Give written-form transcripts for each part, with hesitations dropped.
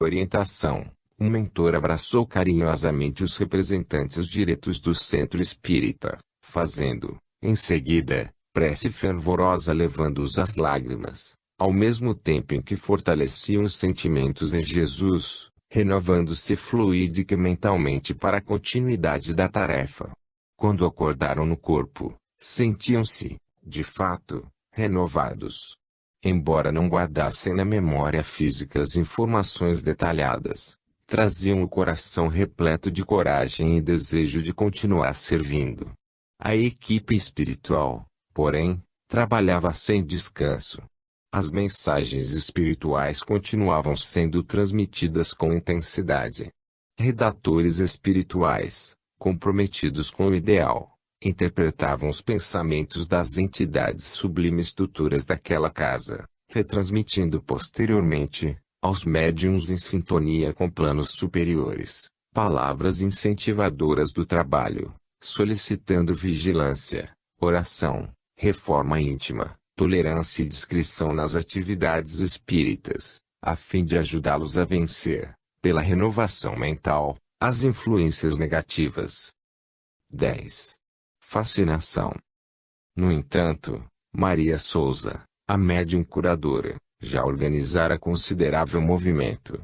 Orientação. O mentor abraçou carinhosamente os representantes diretos do centro espírita, fazendo, em seguida, prece fervorosa levando-os às lágrimas, ao mesmo tempo em que fortaleciam os sentimentos em Jesus, renovando-se fluídica e mentalmente para a continuidade da tarefa. Quando acordaram no corpo, sentiam-se, de fato, renovados. Embora não guardassem na memória física as informações detalhadas, traziam o coração repleto de coragem e desejo de continuar servindo. A equipe espiritual, porém, trabalhava sem descanso. As mensagens espirituais continuavam sendo transmitidas com intensidade. Redatores espirituais, comprometidos com o ideal, interpretavam os pensamentos das entidades sublimes tutoras daquela casa, retransmitindo posteriormente, aos médiuns em sintonia com planos superiores, palavras incentivadoras do trabalho, solicitando vigilância, oração, reforma íntima, tolerância e discrição nas atividades espíritas, a fim de ajudá-los a vencer, pela renovação mental, as influências negativas. 10. Fascinação. No entanto, Maria Souza, a médium curadora, já organizara considerável movimento.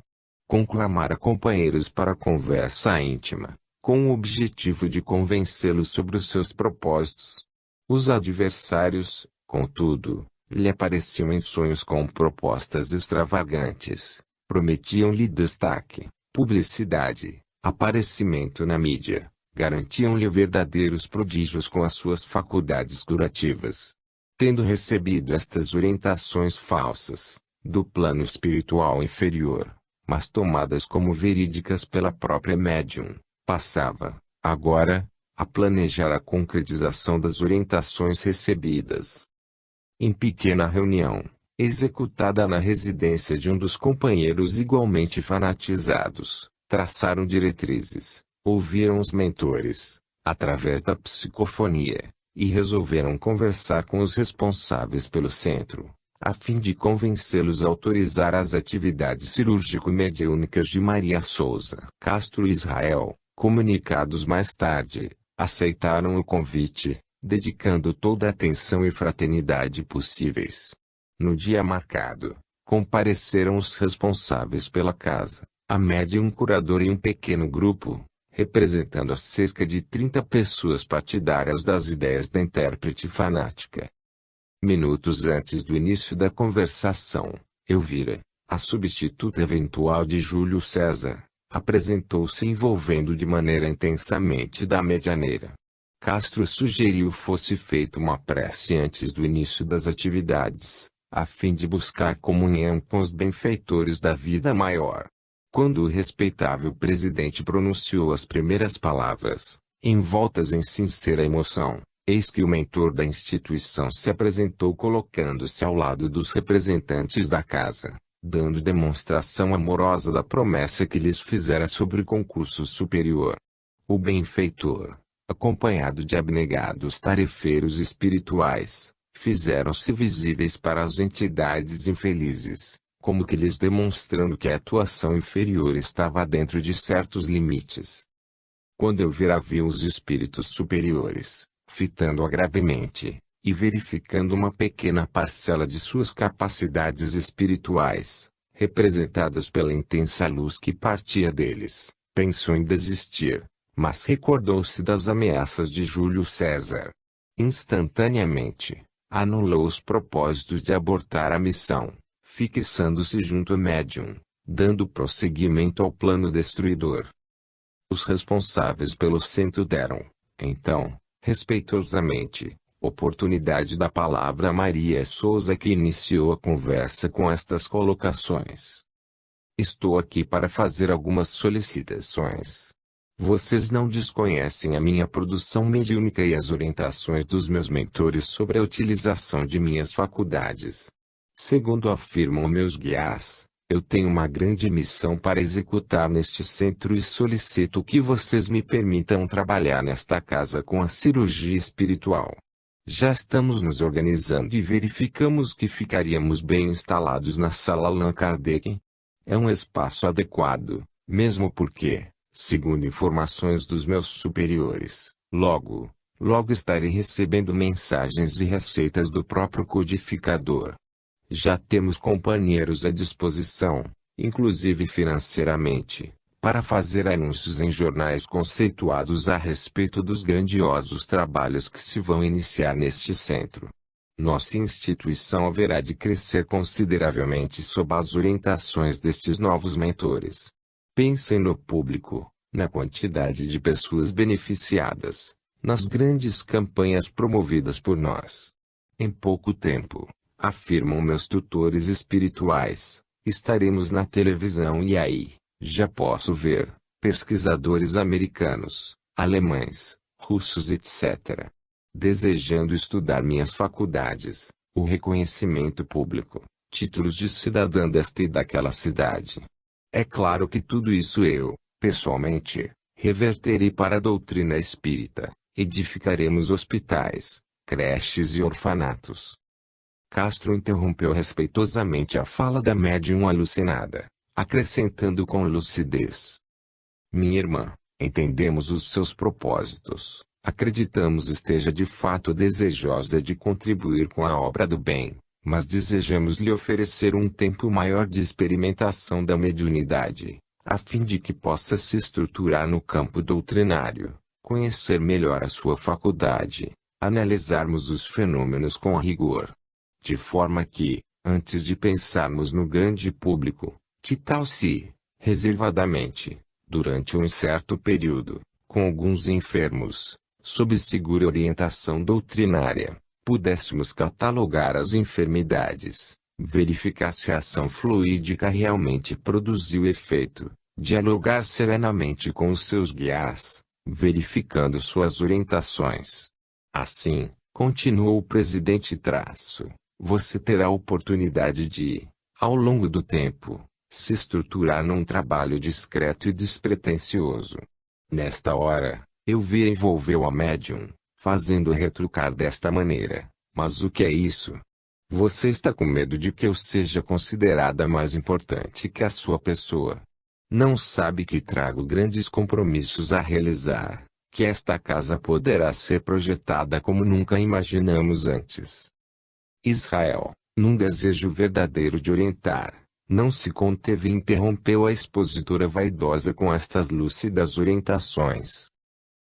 Conclamara companheiros para conversa íntima, com o objetivo de convencê-los sobre os seus propósitos. Os adversários, contudo, lhe apareciam em sonhos com propostas extravagantes, prometiam-lhe destaque, publicidade, aparecimento na mídia, garantiam-lhe verdadeiros prodígios com as suas faculdades curativas. Tendo recebido estas orientações falsas, do plano espiritual inferior, mas tomadas como verídicas pela própria médium, passava, agora, a planejar a concretização das orientações recebidas. Em pequena reunião, executada na residência de um dos companheiros igualmente fanatizados, traçaram diretrizes, ouviram os mentores, através da psicofonia, e resolveram conversar com os responsáveis pelo centro, a fim de convencê-los a autorizar as atividades cirúrgico-mediúnicas de Maria Souza Castro e Israel. Comunicados mais tarde, aceitaram o convite, dedicando toda a atenção e fraternidade possíveis. No dia marcado, compareceram os responsáveis pela casa, a médium curadora e um pequeno grupo, representando a cerca de 30 pessoas partidárias das ideias da intérprete fanática. Minutos antes do início da conversação, Elvira, a substituta eventual de Júlio César, apresentou-se envolvendo de maneira intensamente da medianeira. Castro sugeriu fosse feita uma prece antes do início das atividades, a fim de buscar comunhão com os benfeitores da vida maior. Quando o respeitável presidente pronunciou as primeiras palavras, envoltas em sincera emoção, eis que o mentor da instituição se apresentou colocando-se ao lado dos representantes da casa, dando demonstração amorosa da promessa que lhes fizera sobre o concurso superior. O benfeitor, acompanhado de abnegados tarefeiros espirituais, fizeram-se visíveis para as entidades infelizes, como que lhes demonstrando que a atuação inferior estava dentro de certos limites. Quando Elvira viu os espíritos superiores, fitando-a gravemente, e verificando uma pequena parcela de suas capacidades espirituais, representadas pela intensa luz que partia deles, pensou em desistir, mas recordou-se das ameaças de Júlio César. Instantaneamente, anulou os propósitos de abortar a missão, fixando-se junto ao médium, dando prosseguimento ao plano destruidor. Os responsáveis pelo centro deram, então, respeitosamente, oportunidade da palavra a Maria Souza, que iniciou a conversa com estas colocações. Estou aqui para fazer algumas solicitações. Vocês não desconhecem a minha produção mediúnica e as orientações dos meus mentores sobre a utilização de minhas faculdades. Segundo afirmam meus guias, eu tenho uma grande missão para executar neste centro e solicito que vocês me permitam trabalhar nesta casa com a cirurgia espiritual. Já estamos nos organizando e verificamos que ficaríamos bem instalados na sala Allan Kardec. É um espaço adequado, mesmo porque, segundo informações dos meus superiores, logo estarei recebendo mensagens e receitas do próprio codificador. Já temos companheiros à disposição, inclusive financeiramente, para fazer anúncios em jornais conceituados a respeito dos grandiosos trabalhos que se vão iniciar neste centro. Nossa instituição haverá de crescer consideravelmente sob as orientações destes novos mentores. Pensem no público, na quantidade de pessoas beneficiadas, nas grandes campanhas promovidas por nós. Em pouco tempo, afirmam meus tutores espirituais, estaremos na televisão e aí, já posso ver, pesquisadores americanos, alemães, russos etc. desejando estudar minhas faculdades, o reconhecimento público, títulos de cidadã desta e daquela cidade. É claro que tudo isso eu, pessoalmente, reverterei para a doutrina espírita, edificaremos hospitais, creches e orfanatos. Castro interrompeu respeitosamente a fala da médium alucinada, acrescentando com lucidez: minha irmã, entendemos os seus propósitos. Acreditamos esteja de fato desejosa de contribuir com a obra do bem, mas desejamos lhe oferecer um tempo maior de experimentação da mediunidade, a fim de que possa se estruturar no campo doutrinário, conhecer melhor a sua faculdade, analisarmos os fenômenos com rigor. De forma que, antes de pensarmos no grande público, que tal se, reservadamente, durante um certo período, com alguns enfermos, sob segura orientação doutrinária, pudéssemos catalogar as enfermidades, verificar se a ação fluídica realmente produziu efeito, dialogar serenamente com os seus guias, verificando suas orientações. Assim, continuou o presidente você terá a oportunidade de, ao longo do tempo, se estruturar num trabalho discreto e despretensioso. Nesta hora, eu vi envolveu a médium, fazendo retrucar desta maneira: mas o que é isso? Você está com medo de que eu seja considerada mais importante que a sua pessoa? Não sabe que trago grandes compromissos a realizar, que esta casa poderá ser projetada como nunca imaginamos antes. Israel, num desejo verdadeiro de orientar, não se conteve e interrompeu a expositora vaidosa com estas lúcidas orientações.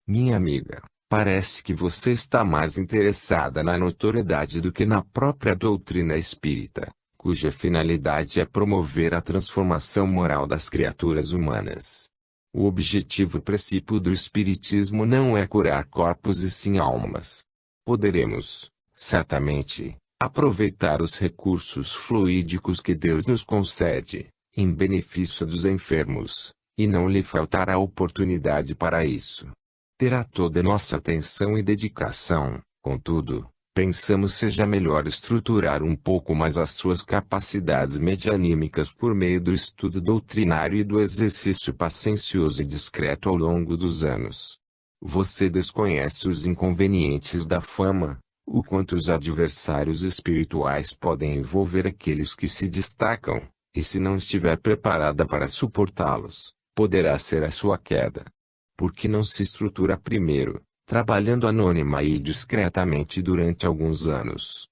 Minha amiga, parece que você está mais interessada na notoriedade do que na própria doutrina espírita, cuja finalidade é promover a transformação moral das criaturas humanas. O objetivo principal do espiritismo não é curar corpos e sim almas. Poderemos, certamente, aproveitar os recursos fluídicos que Deus nos concede, em benefício dos enfermos, e não lhe faltará oportunidade para isso. Terá toda nossa atenção e dedicação, contudo, pensamos seja melhor estruturar um pouco mais as suas capacidades medianímicas por meio do estudo doutrinário e do exercício paciencioso e discreto ao longo dos anos. Você desconhece os inconvenientes da fama, o quanto os adversários espirituais podem envolver aqueles que se destacam, e se não estiver preparada para suportá-los, poderá ser a sua queda. Por que não se estrutura primeiro, trabalhando anônima e discretamente durante alguns anos?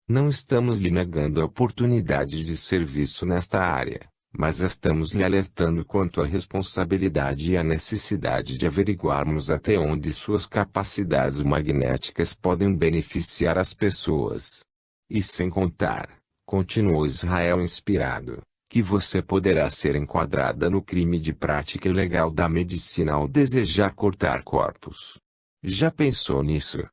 Não estamos lhe negando a oportunidade de serviço nesta área, mas estamos lhe alertando quanto à responsabilidade e à necessidade de averiguarmos até onde suas capacidades magnéticas podem beneficiar as pessoas. E sem contar, continuou Israel inspirado, que você poderá ser enquadrada no crime de prática ilegal da medicina ao desejar cortar corpos. Já pensou nisso?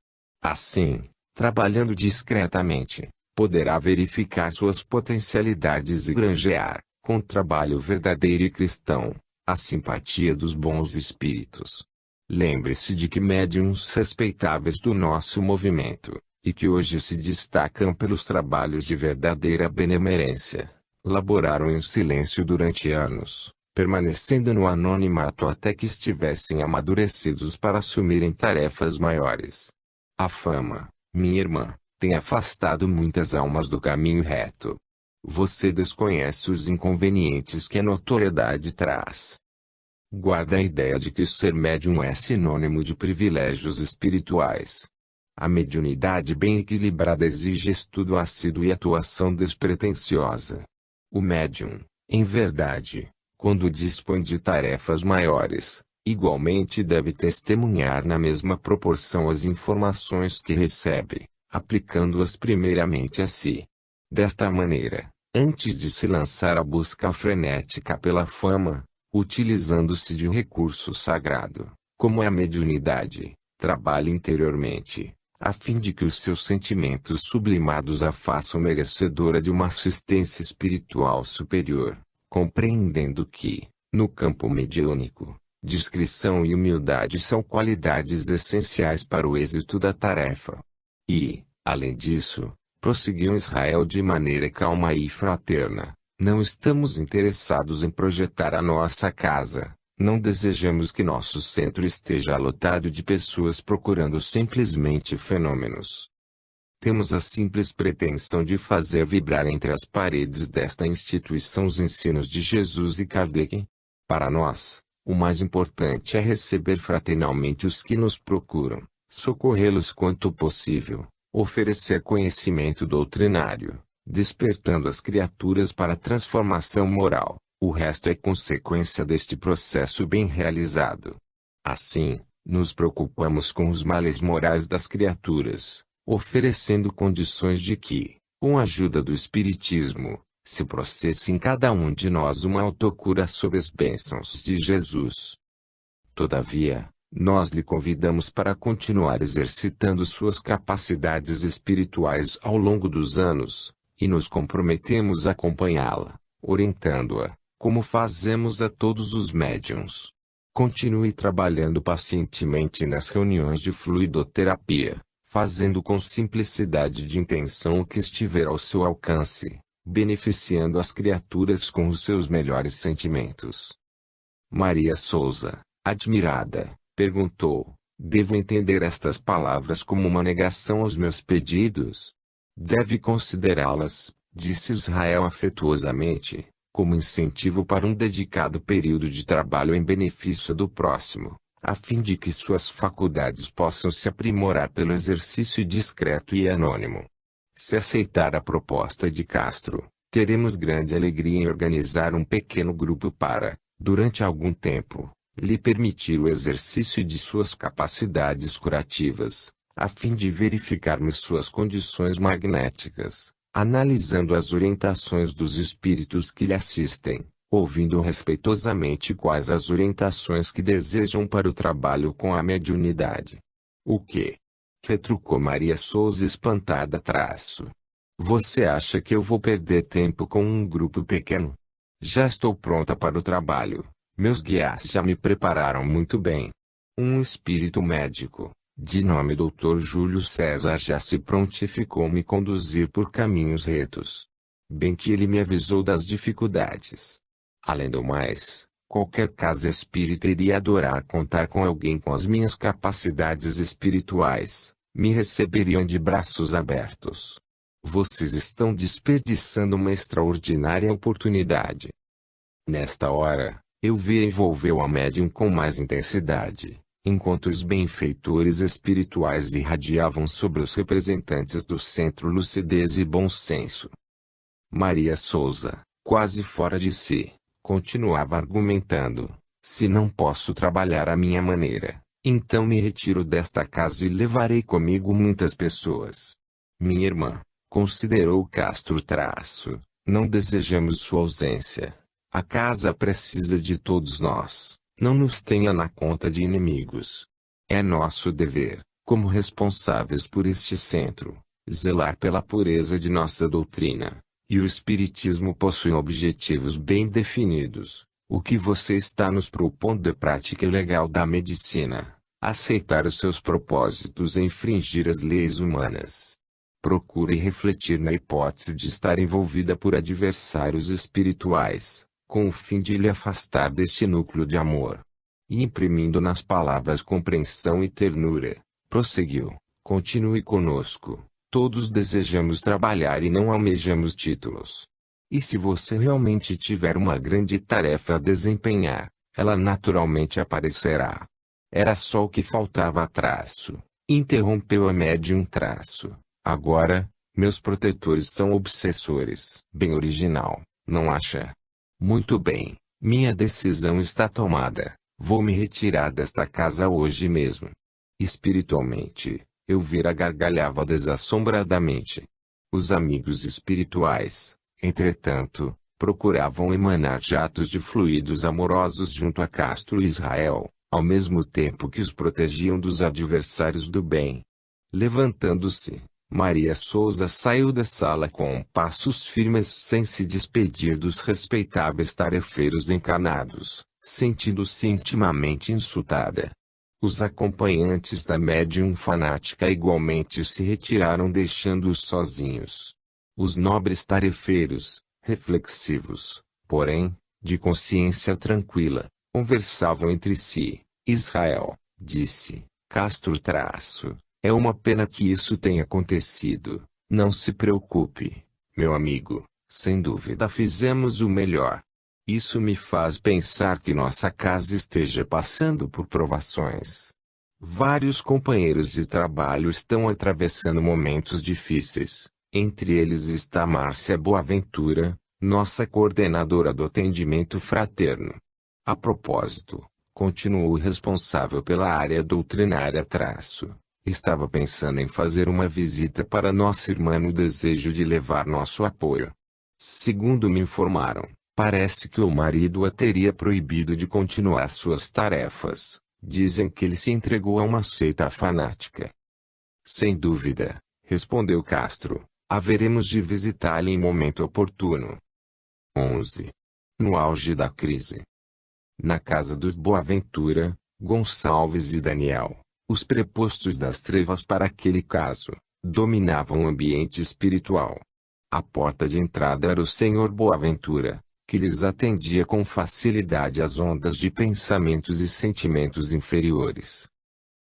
Assim, trabalhando discretamente, poderá verificar suas potencialidades e granjear, com trabalho verdadeiro e cristão, a simpatia dos bons espíritos. Lembre-se de que médiuns respeitáveis do nosso movimento, e que hoje se destacam pelos trabalhos de verdadeira benemerência, laboraram em silêncio durante anos, permanecendo no anonimato até que estivessem amadurecidos para assumirem tarefas maiores. A fama, minha irmã, tem afastado muitas almas do caminho reto. Você desconhece os inconvenientes que a notoriedade traz. Guarda a ideia de que ser médium é sinônimo de privilégios espirituais. A mediunidade bem equilibrada exige estudo assíduo e atuação despretensiosa. O médium, em verdade, quando dispõe de tarefas maiores, igualmente deve testemunhar na mesma proporção as informações que recebe, aplicando-as primeiramente a si. Desta maneira, antes de se lançar à busca frenética pela fama, utilizando-se de um recurso sagrado, como é a mediunidade, trabalhe interiormente, a fim de que os seus sentimentos sublimados a façam merecedora de uma assistência espiritual superior, compreendendo que, no campo mediúnico, discrição e humildade são qualidades essenciais para o êxito da tarefa. E, além disso, prosseguiu Israel de maneira calma e fraterna, não estamos interessados em projetar a nossa casa, não desejamos que nosso centro esteja lotado de pessoas procurando simplesmente fenômenos. Temos a simples pretensão de fazer vibrar entre as paredes desta instituição os ensinos de Jesus e Kardec. Para nós, o mais importante é receber fraternalmente os que nos procuram, socorrê-los quanto possível, oferecer conhecimento doutrinário, despertando as criaturas para a transformação moral. O resto é consequência deste processo bem realizado. Assim, nos preocupamos com os males morais das criaturas, oferecendo condições de que, com a ajuda do Espiritismo, se processe em cada um de nós uma autocura sob as bênçãos de Jesus. Todavia, nós lhe convidamos para continuar exercitando suas capacidades espirituais ao longo dos anos, e nos comprometemos a acompanhá-la, orientando-a, como fazemos a todos os médiuns. Continue trabalhando pacientemente nas reuniões de fluidoterapia, fazendo com simplicidade de intenção o que estiver ao seu alcance, beneficiando as criaturas com os seus melhores sentimentos. Maria Souza, admirada, perguntou: devo entender estas palavras como uma negação aos meus pedidos? Deve considerá-las, disse Israel afetuosamente, como incentivo para um dedicado período de trabalho em benefício do próximo, a fim de que suas faculdades possam se aprimorar pelo exercício discreto e anônimo. Se aceitar a proposta de Castro, teremos grande alegria em organizar um pequeno grupo para, durante algum tempo, lhe permitir o exercício de suas capacidades curativas, a fim de verificarmos suas condições magnéticas, analisando as orientações dos espíritos que lhe assistem, ouvindo respeitosamente quais as orientações que desejam para o trabalho com a mediunidade. O quê? Retrucou Maria Souza espantada. Você acha que eu vou perder tempo com um grupo pequeno? Já estou pronta para o trabalho, meus guias já me prepararam muito bem. Um espírito médico, de nome Dr. Júlio César, já se prontificou me conduzir por caminhos retos. Bem que ele me avisou das dificuldades. Além do mais, qualquer casa espírita iria adorar contar com alguém com as minhas capacidades espirituais, me receberiam de braços abertos. Vocês estão desperdiçando uma extraordinária oportunidade. Nesta hora, eu vi envolveu a médium com mais intensidade, enquanto os benfeitores espirituais irradiavam sobre os representantes do centro lucidez e bom senso. Maria Souza, quase fora de si, continuava argumentando: se não posso trabalhar à minha maneira, então me retiro desta casa e levarei comigo muitas pessoas. Minha irmã, considerou Castro. Não desejamos sua ausência. A casa precisa de todos nós. Não nos tenha na conta de inimigos. É nosso dever, como responsáveis por este centro, zelar pela pureza de nossa doutrina. E o Espiritismo possui objetivos bem definidos. O que você está nos propondo é prática ilegal da medicina. Aceitar os seus propósitos é infringir as leis humanas. Procure refletir na hipótese de estar envolvida por adversários espirituais, com o fim de lhe afastar deste núcleo de amor. E imprimindo nas palavras compreensão e ternura, prosseguiu: continue conosco. Todos desejamos trabalhar e não almejamos títulos. E se você realmente tiver uma grande tarefa a desempenhar, ela naturalmente aparecerá. Era só o que faltava, traço. Interrompeu a médium, traço. Agora, meus protetores são obsessores. Bem original, não acha? Muito bem, minha decisão está tomada. Vou me retirar desta casa hoje mesmo. Espiritualmente, Elvira gargalhava desassombradamente. Os amigos espirituais, entretanto, procuravam emanar jatos de fluidos amorosos junto a Castro e Israel, ao mesmo tempo que os protegiam dos adversários do bem. Levantando-se, Maria Souza saiu da sala com passos firmes sem se despedir dos respeitáveis tarefeiros encarnados, sentindo-se intimamente insultada. Os acompanhantes da médium fanática igualmente se retiraram, deixando-os sozinhos. Os nobres tarefeiros, reflexivos, porém, de consciência tranquila, conversavam entre si. Israel, disse Castro, é uma pena que isso tenha acontecido. Não se preocupe, meu amigo, sem dúvida fizemos o melhor. Isso me faz pensar que nossa casa esteja passando por provações. Vários companheiros de trabalho estão atravessando momentos difíceis. Entre eles está Márcia Boaventura, nossa coordenadora do atendimento fraterno. A propósito, continuou o responsável pela área doutrinária, estava pensando em fazer uma visita para nossa irmã no desejo de levar nosso apoio. Segundo me informaram, parece que o marido a teria proibido de continuar suas tarefas. Dizem que ele se entregou a uma seita fanática. Sem dúvida, respondeu Castro, haveremos de visitá-lo em momento oportuno. 11. No auge da crise. Na casa dos Boaventura, Gonçalves e Daniel, os prepostos das trevas para aquele caso, dominavam o ambiente espiritual. A porta de entrada era o Senhor Boaventura, que lhes atendia com facilidade às ondas de pensamentos e sentimentos inferiores.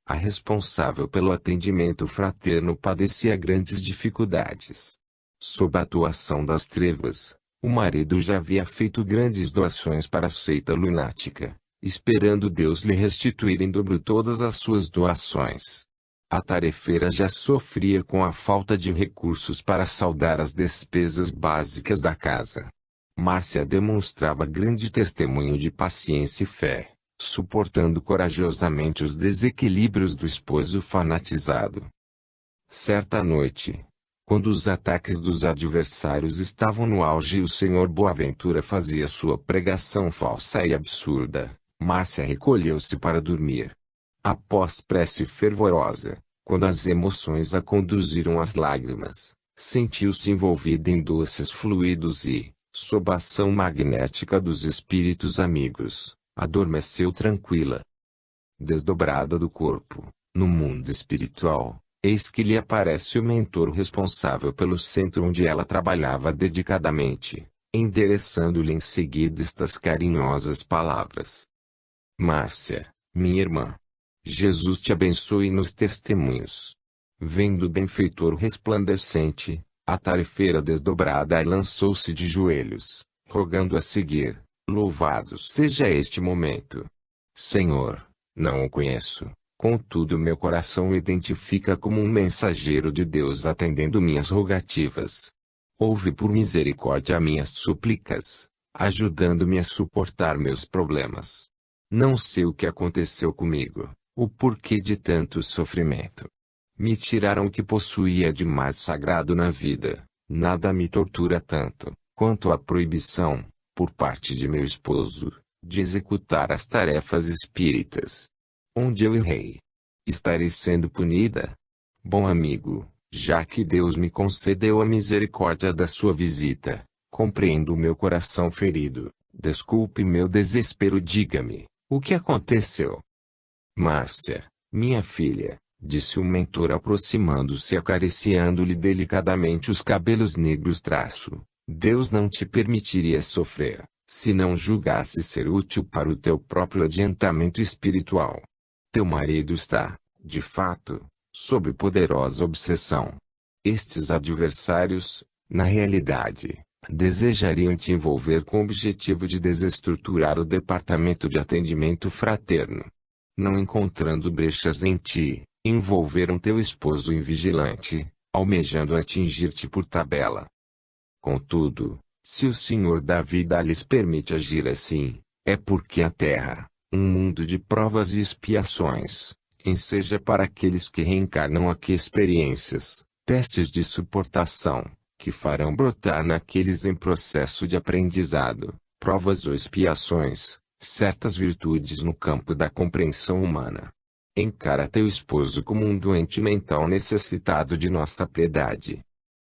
A responsável pelo atendimento fraterno padecia grandes dificuldades. Sob a atuação das trevas, o marido já havia feito grandes doações para a seita lunática, esperando Deus lhe restituir em dobro todas as suas doações. A tarefeira já sofria com a falta de recursos para saldar as despesas básicas da casa. Márcia demonstrava grande testemunho de paciência e fé, suportando corajosamente os desequilíbrios do esposo fanatizado. Certa noite, quando os ataques dos adversários estavam no auge e o Senhor Boaventura fazia sua pregação falsa e absurda, Márcia recolheu-se para dormir. Após prece fervorosa, quando as emoções a conduziram às lágrimas, sentiu-se envolvida em doces fluidos e, sob a ação magnética dos espíritos amigos, adormeceu tranquila. Desdobrada do corpo, no mundo espiritual, eis que lhe aparece o mentor responsável pelo centro onde ela trabalhava dedicadamente, endereçando-lhe em seguida estas carinhosas palavras. Márcia, minha irmã, Jesus te abençoe nos testemunhos. Vendo o benfeitor resplandecente, a tarefeira desdobrada lançou-se de joelhos, rogando a seguir. Louvado seja este momento. Senhor, não o conheço, contudo meu coração o identifica como um mensageiro de Deus atendendo minhas rogativas. Ouve por misericórdia minhas súplicas, ajudando-me a suportar meus problemas. Não sei o que aconteceu comigo, o porquê de tanto sofrimento. Me tiraram o que possuía de mais sagrado na vida. Nada me tortura tanto, quanto a proibição, por parte de meu esposo, de executar as tarefas espíritas. Onde eu errei? Estarei sendo punida? Bom amigo, já que Deus me concedeu a misericórdia da sua visita, compreendo o meu coração ferido. Desculpe meu desespero, diga-me, o que aconteceu? Márcia, minha filha, disse o mentor aproximando-se e acariciando-lhe delicadamente os cabelos negros. Deus não te permitiria sofrer, se não julgasse ser útil para o teu próprio adiantamento espiritual. Teu marido está, de fato, sob poderosa obsessão. Estes adversários, na realidade, Desejariam te envolver com o objetivo de desestruturar o departamento de atendimento fraterno. Não encontrando brechas em ti, envolveram teu esposo invigilante, almejando atingir-te por tabela. Contudo, se o Senhor da vida lhes permite agir assim, é porque a terra, um mundo de provas e expiações, enseja para aqueles que reencarnam aqui experiências, testes de suportação, que farão brotar naqueles em processo de aprendizado, provas ou expiações, certas virtudes no campo da compreensão humana. Encara teu esposo como um doente mental necessitado de nossa piedade.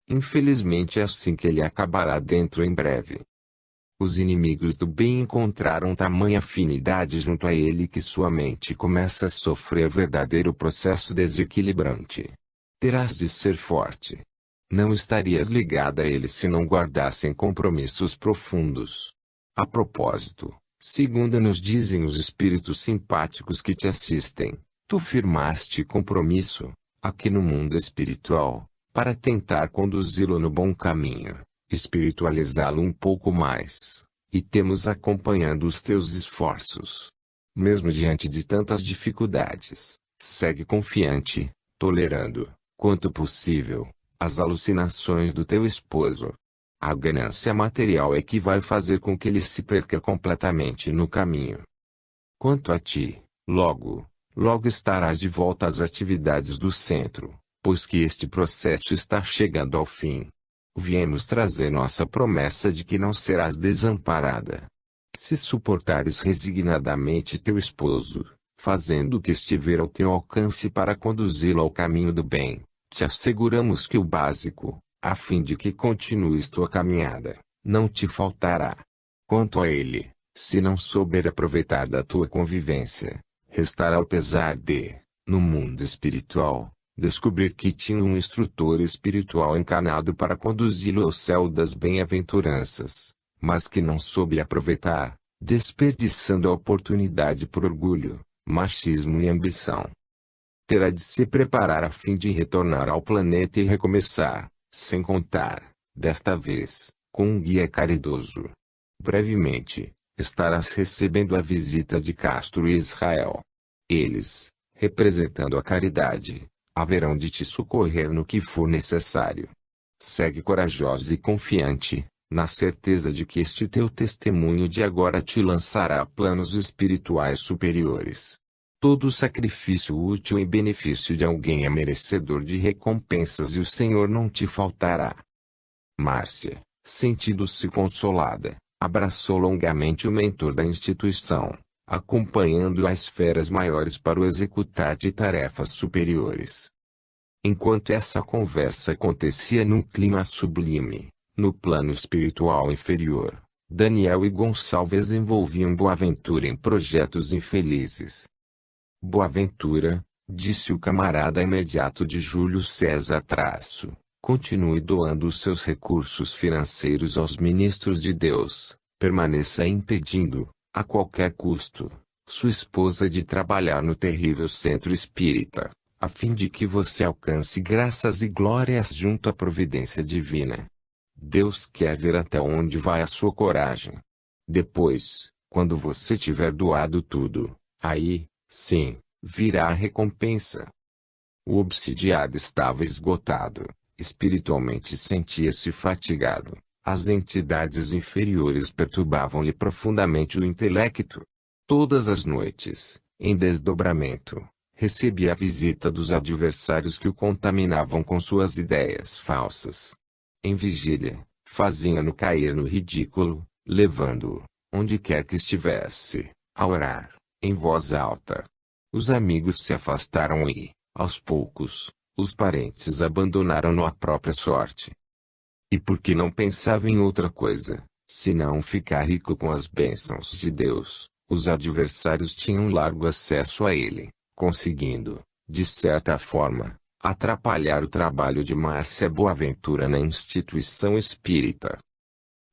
Infelizmente é assim que ele acabará dentro em breve. Os inimigos do bem encontraram tamanha afinidade junto a ele que sua mente começa a sofrer verdadeiro processo desequilibrante. Terás de ser forte. Não estarias ligada a ele se não guardassem compromissos profundos. A propósito, segundo nos dizem os espíritos simpáticos que te assistem, tu firmaste compromisso, aqui no mundo espiritual, para tentar conduzi-lo no bom caminho, espiritualizá-lo um pouco mais, e temos acompanhando os teus esforços. Mesmo diante de tantas dificuldades, segue confiante, tolerando, quanto possível, as alucinações do teu esposo. A ganância material é que vai fazer com que ele se perca completamente no caminho. Quanto a ti, logo estarás de volta às atividades do centro, pois que este processo está chegando ao fim. Viemos trazer nossa promessa de que não serás desamparada. Se suportares resignadamente teu esposo, fazendo o que estiver ao teu alcance para conduzi-lo ao caminho do bem, te asseguramos que o básico, a fim de que continues tua caminhada, não te faltará. Quanto a ele, se não souber aproveitar da tua convivência, restará o pesar de, no mundo espiritual, descobrir que tinha um instrutor espiritual encarnado para conduzi-lo ao céu das bem-aventuranças, mas que não soube aproveitar, desperdiçando a oportunidade por orgulho, machismo e ambição. Terá de se preparar a fim de retornar ao planeta e recomeçar, sem contar, desta vez, com um guia caridoso. Brevemente, estarás recebendo a visita de Castro e Israel. Eles, representando a caridade, haverão de te socorrer no que for necessário. Segue corajosa e confiante, na certeza de que este teu testemunho de agora te lançará a planos espirituais superiores. Todo sacrifício útil em benefício de alguém é merecedor de recompensas e o Senhor não te faltará. Márcia, sentindo-se consolada, abraçou longamente o mentor da instituição, acompanhando-o a esferas maiores para o executar de tarefas superiores. Enquanto essa conversa acontecia num clima sublime, no plano espiritual inferior, Daniel e Gonçalves envolviam Boaventura em projetos infelizes. Boaventura, disse o camarada imediato de Júlio César Traço, continue doando os seus recursos financeiros aos ministros de Deus, permaneça impedindo, a qualquer custo, sua esposa de trabalhar no terrível centro espírita, a fim de que você alcance graças e glórias junto à providência divina. Deus quer ver até onde vai a sua coragem. Depois, quando você tiver doado tudo, aí, sim, virá a recompensa. O obsidiado estava esgotado, espiritualmente sentia-se fatigado. As entidades inferiores perturbavam-lhe profundamente o intelecto. Todas as noites, em desdobramento, recebia a visita dos adversários que o contaminavam com suas ideias falsas. Em vigília, faziam-no cair no ridículo, levando-o, onde quer que estivesse, a orar, em voz alta. Os amigos se afastaram e, aos poucos, os parentes abandonaram-no à própria sorte. E porque não pensava em outra coisa, senão ficar rico com as bênçãos de Deus, os adversários tinham largo acesso a ele, conseguindo, de certa forma, atrapalhar o trabalho de Márcia Boaventura na instituição espírita.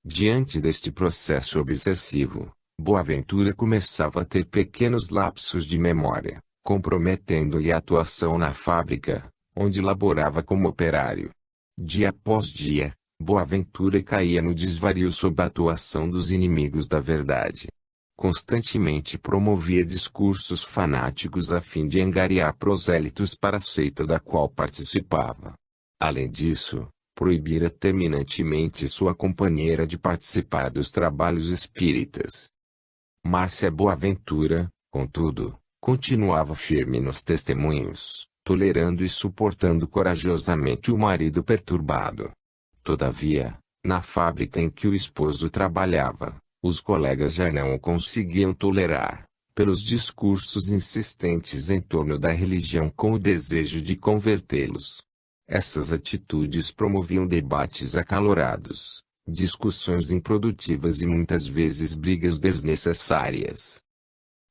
Diante deste processo obsessivo, Boaventura começava a ter pequenos lapsos de memória, comprometendo-lhe a atuação na fábrica, onde laborava como operário. Dia após dia, Boaventura caía no desvario sob a atuação dos inimigos da verdade. Constantemente promovia discursos fanáticos a fim de angariar prosélitos para a seita da qual participava. Além disso, proibira terminantemente sua companheira de participar dos trabalhos espíritas. Márcia Boaventura, contudo, continuava firme nos testemunhos, tolerando e suportando corajosamente o marido perturbado. Todavia, na fábrica em que o esposo trabalhava, os colegas já não o conseguiam tolerar, pelos discursos insistentes em torno da religião com o desejo de convertê-los. Essas atitudes promoviam debates acalorados, discussões improdutivas e muitas vezes brigas desnecessárias.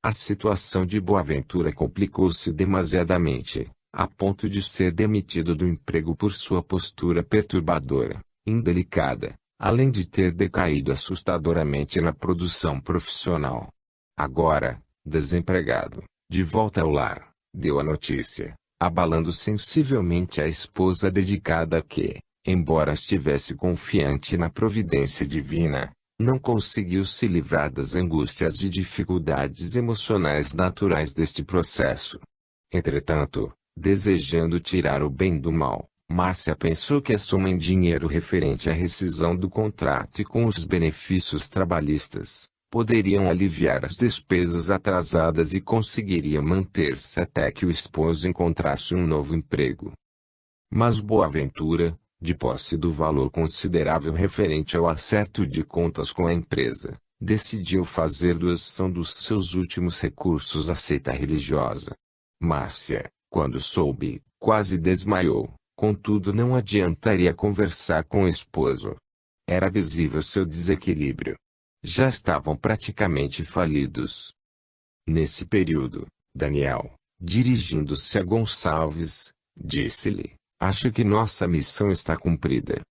A situação de Boaventura complicou-se demasiadamente, a ponto de ser demitido do emprego por sua postura perturbadora, indelicada, além de ter decaído assustadoramente na produção profissional. Agora, desempregado, de volta ao lar, deu a notícia, abalando sensivelmente a esposa dedicada que, embora estivesse confiante na providência divina, não conseguiu se livrar das angústias e dificuldades emocionais naturais deste processo. Entretanto, desejando tirar o bem do mal, Márcia pensou que a soma em dinheiro referente à rescisão do contrato e com os benefícios trabalhistas, poderiam aliviar as despesas atrasadas e conseguiria manter-se até que o esposo encontrasse um novo emprego. Mas Boaventura, de posse do valor considerável referente ao acerto de contas com a empresa, decidiu fazer doação dos seus últimos recursos à seita religiosa. Márcia, quando soube, quase desmaiou, contudo não adiantaria conversar com o esposo. Era visível seu desequilíbrio. Já estavam praticamente falidos. Nesse período, Daniel, dirigindo-se a Gonçalves, disse-lhe: "Acho que nossa missão está cumprida.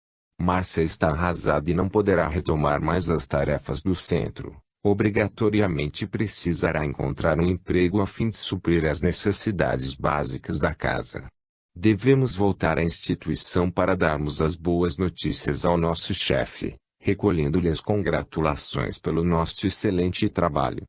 Márcia está arrasada e não poderá retomar mais as tarefas do centro. Obrigatoriamente precisará encontrar um emprego a fim de suprir as necessidades básicas da casa. Devemos voltar à instituição para darmos as boas notícias ao nosso chefe, recolhendo-lhe as congratulações pelo nosso excelente trabalho."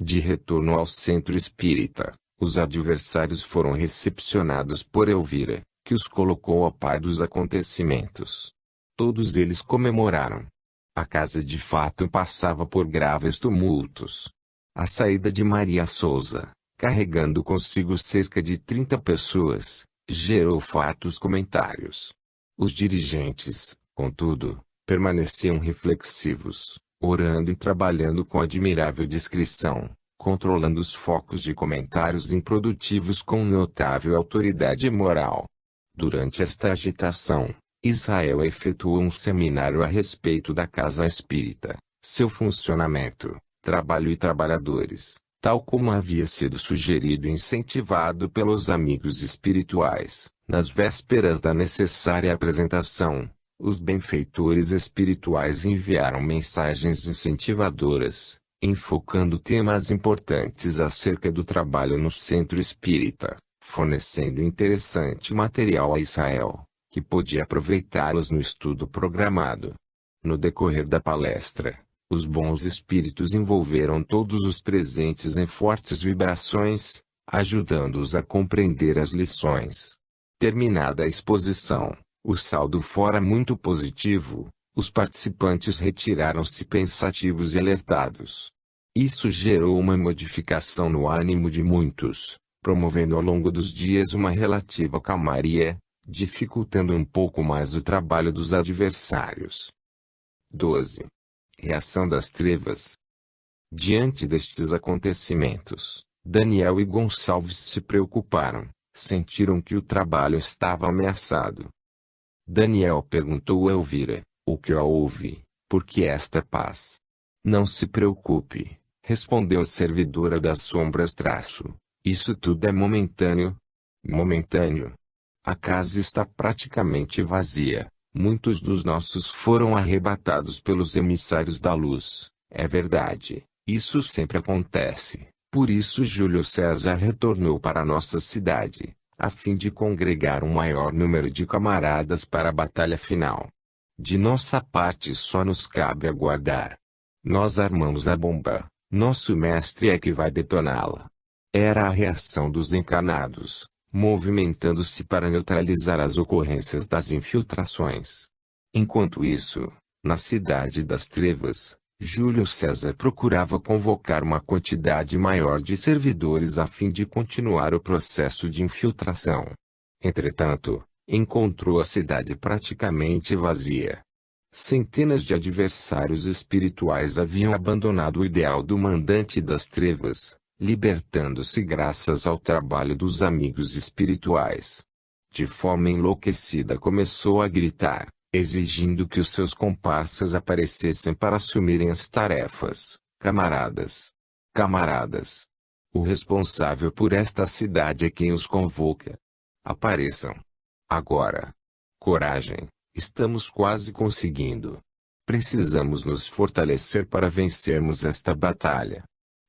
De retorno ao centro espírita, os adversários foram recepcionados por Elvira, que os colocou a par dos acontecimentos. Todos eles comemoraram. A casa de fato passava por graves tumultos. A saída de Maria Souza, carregando consigo cerca de 30 pessoas, gerou fartos comentários. Os dirigentes, contudo, permaneciam reflexivos, orando e trabalhando com admirável discrição, controlando os focos de comentários improdutivos com notável autoridade moral. Durante esta agitação, Israel efetuou um seminário a respeito da casa espírita, seu funcionamento, trabalho e trabalhadores, tal como havia sido sugerido e incentivado pelos amigos espirituais. Nas vésperas da necessária apresentação, os benfeitores espirituais enviaram mensagens incentivadoras, enfocando temas importantes acerca do trabalho no centro espírita, fornecendo interessante material a Israel, que podia aproveitá-los no estudo programado. No decorrer da palestra, os bons espíritos envolveram todos os presentes em fortes vibrações, ajudando-os a compreender as lições. Terminada a exposição, o saldo fora muito positivo, os participantes retiraram-se pensativos e alertados. Isso gerou uma modificação no ânimo de muitos, promovendo ao longo dos dias uma relativa calmaria, dificultando um pouco mais o trabalho dos adversários. 12. Reação das trevas. Diante destes acontecimentos, Daniel e Gonçalves se preocuparam, sentiram que o trabalho estava ameaçado. Daniel perguntou a Elvira: "O que houve? Por que esta paz?" "Não se preocupe", respondeu a servidora das sombras Isso tudo é momentâneo. Momentâneo? A casa está praticamente vazia. Muitos dos nossos foram arrebatados pelos emissários da luz. É verdade, isso sempre acontece. Por isso Júlio César retornou para nossa cidade, a fim de congregar um maior número de camaradas para a batalha final. De nossa parte só nos cabe aguardar. Nós armamos a bomba, nosso mestre é que vai detoná-la. Era a reação dos encarnados, movimentando-se para neutralizar as ocorrências das infiltrações. Enquanto isso, na Cidade das Trevas, Júlio César procurava convocar uma quantidade maior de servidores a fim de continuar o processo de infiltração. Entretanto, encontrou a cidade praticamente vazia. Centenas de adversários espirituais haviam abandonado o ideal do mandante das trevas, libertando-se graças ao trabalho dos amigos espirituais. De forma enlouquecida começou a gritar, exigindo que os seus comparsas aparecessem para assumirem as tarefas. Camaradas! Camaradas! O responsável por esta cidade é quem os convoca. Apareçam! Agora! Coragem! Estamos quase conseguindo. Precisamos nos fortalecer para vencermos esta batalha.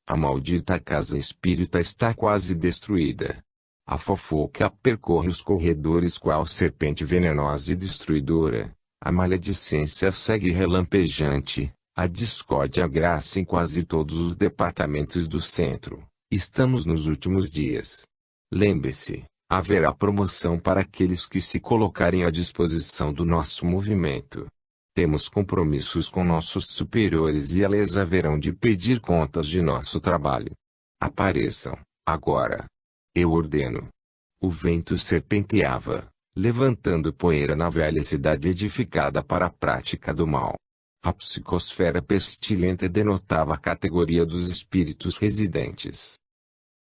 A maldita casa espírita está quase destruída. A fofoca percorre os corredores qual serpente venenosa e destruidora. A maledicência segue relampejante. A discórdia graça em quase todos os departamentos do centro. Estamos nos últimos dias. Lembre-se, haverá promoção para aqueles que se colocarem à disposição do nosso movimento. Temos compromissos com nossos superiores e eles haverão de pedir contas de nosso trabalho. Apareçam, agora. Eu ordeno. O vento serpenteava, levantando poeira na velha cidade edificada para a prática do mal. A psicosfera pestilenta denotava a categoria dos espíritos residentes.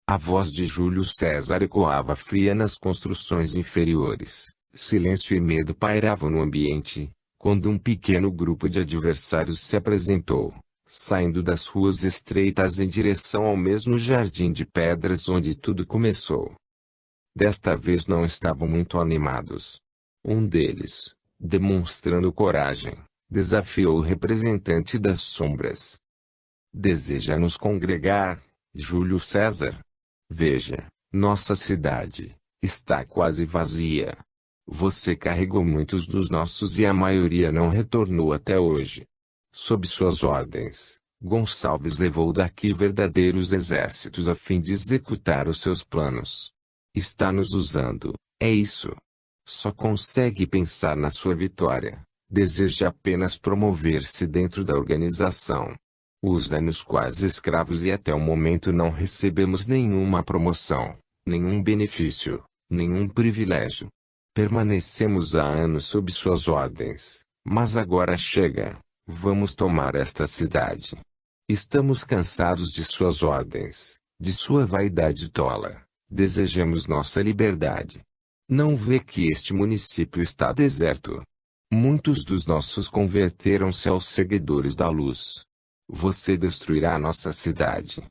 A voz de Júlio César ecoava fria nas construções inferiores. Silêncio e medo pairavam no ambiente, quando um pequeno grupo de adversários se apresentou, saindo das ruas estreitas em direção ao mesmo jardim de pedras onde tudo começou. Desta vez não estavam muito animados. Um deles, demonstrando coragem, desafiou o representante das sombras. Deseja nos congregar, Júlio César? Veja, nossa cidade está quase vazia. Você carregou muitos dos nossos e a maioria não retornou até hoje. Sob suas ordens, Gonçalves levou daqui verdadeiros exércitos a fim de executar os seus planos. Está nos usando, é isso. Só consegue pensar na sua vitória. Deseja apenas promover-se dentro da organização. Usa-nos quase escravos e até o momento não recebemos nenhuma promoção, nenhum benefício, nenhum privilégio. Permanecemos há anos sob suas ordens, mas agora chega. Vamos tomar esta cidade. Estamos cansados de suas ordens, de sua vaidade tola. Desejamos nossa liberdade. Não vê que este município está deserto? Muitos dos nossos converteram-se aos seguidores da luz. Você destruirá nossa cidade.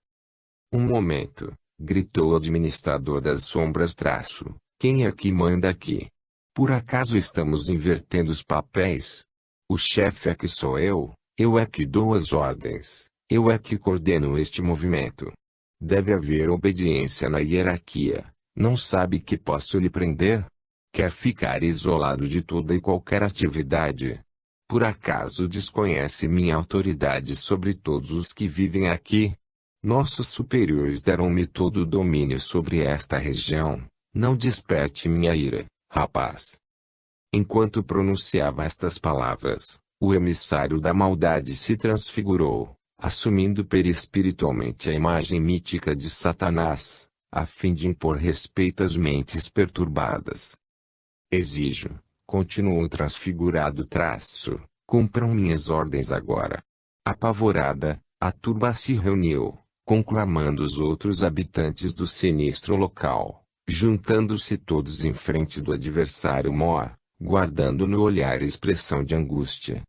Um momento, gritou o administrador das sombras traço. Quem é que manda aqui? Por acaso estamos invertendo os papéis? O chefe é que sou eu é que dou as ordens, eu é que coordeno este movimento. Deve haver obediência na hierarquia. Não sabe que posso lhe prender? Quer ficar isolado de toda e qualquer atividade? Por acaso desconhece minha autoridade sobre todos os que vivem aqui? Nossos superiores deram-me todo o domínio sobre esta região. Não desperte minha ira, rapaz. Enquanto pronunciava estas palavras, o emissário da maldade se transfigurou, assumindo perispiritualmente a imagem mítica de Satanás, a fim de impor respeito às mentes perturbadas. Exijo, continuou o transfigurado traço, cumpram minhas ordens agora. Apavorada, a turba se reuniu, conclamando os outros habitantes do sinistro local, juntando-se todos em frente do adversário mor, guardando no olhar expressão de angústia.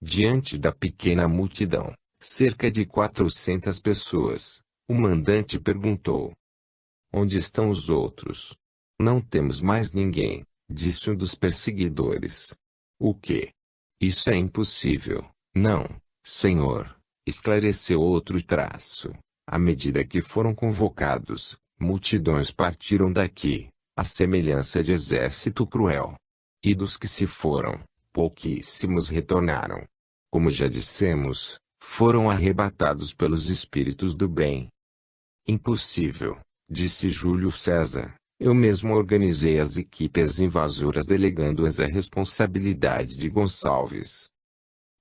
Diante da pequena multidão, cerca de 400 pessoas, o mandante perguntou: onde estão os outros? Não temos mais ninguém, disse um dos perseguidores. O quê? Isso é impossível. Não, senhor, esclareceu outro traço. À medida que foram convocados, multidões partiram daqui, à semelhança de exército cruel. E dos que se foram, pouquíssimos retornaram. Como já dissemos, foram arrebatados pelos espíritos do bem. Impossível, disse Júlio César. Eu mesmo organizei as equipes invasoras delegando-as à responsabilidade de Gonçalves.